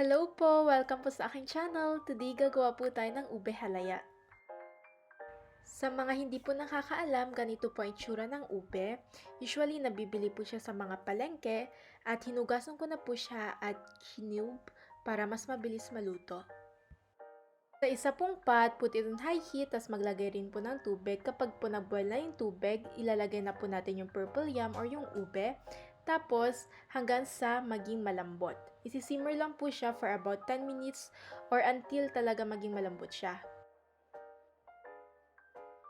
Hello po! Welcome po sa aking channel. Today, gagawa po tayo ng ube halaya. Sa mga hindi po nakakaalam, ganito po ang itsura ng ube. Usually, nabibili po siya sa mga palengke at hinugasan ko na po siya at kinube para mas mabilis maluto. Sa isa pong pot, put it on high heat, tas maglagay rin po ng tubig. Kapag po nag-boil na yung tubig, ilalagay na po natin yung purple yam or yung ube. Tapos, hanggang sa maging malambot. Isisimmer lang po siya for about 10 minutes or until talaga maging malambot siya.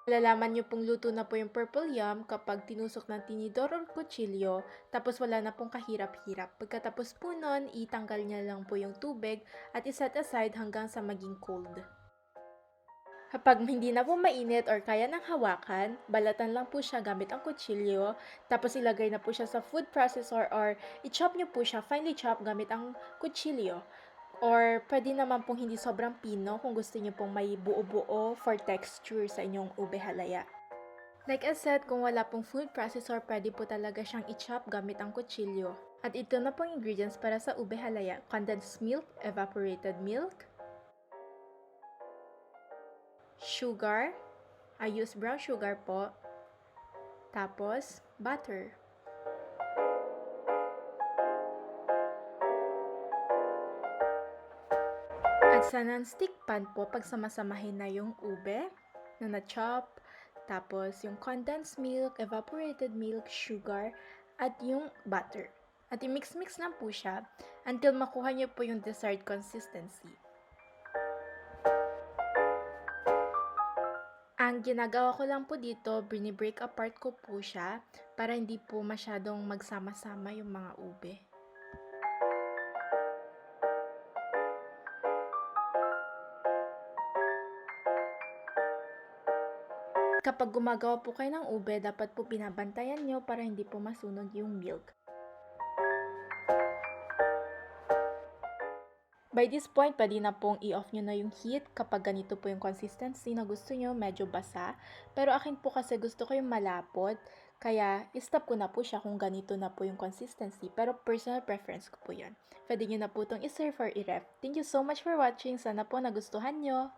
Malalaman nyo pong luto na po yung purple yam kapag tinusok ng tinidor or kutsilyo, tapos wala na pong kahirap-hirap. Pagkatapos po nun, itanggal niya lang po yung tubig at iset aside hanggang sa maging cold. Kapag hindi na po mainit or kaya ng hawakan, balatan lang po siya gamit ang kutsilyo, tapos ilagay na po siya sa food processor or i-chop nyo po siya, finely chop gamit ang kutsilyo. Or pwede naman pong hindi sobrang pino kung gusto nyo pong may buo-buo for texture sa inyong ube halaya. Like I said, kung wala pong food processor, pwede po talaga siyang i-chop gamit ang kutsilyo. At ito na pong ingredients para sa ube halaya: condensed milk, evaporated milk, sugar, I use brown sugar po, tapos butter. At sa non-stick pan po, pagsamasamahin na yung ube na na-chop, tapos yung condensed milk, evaporated milk, sugar, at yung butter. At i-mix-mix lang po siya until makuha niyo po yung desired consistency. Ang ginagawa ko lang po dito, bini-break apart ko po siya para hindi po masyadong magsama-sama yung mga ube. Kapag gumagawa po kayo ng ube, dapat po binabantayan nyo para hindi po masunog yung milk. By this point, pwede na pong i-off nyo na yung heat kapag ganito po yung consistency na gusto nyo, medyo basa. Pero akin po kasi gusto ko yung malapot, kaya i-stop ko na po siya kung ganito na po yung consistency. Pero personal preference ko po yan. Pwede nyo na po itong i-serve or i-ref. Thank you so much for watching. Sana po nagustuhan nyo.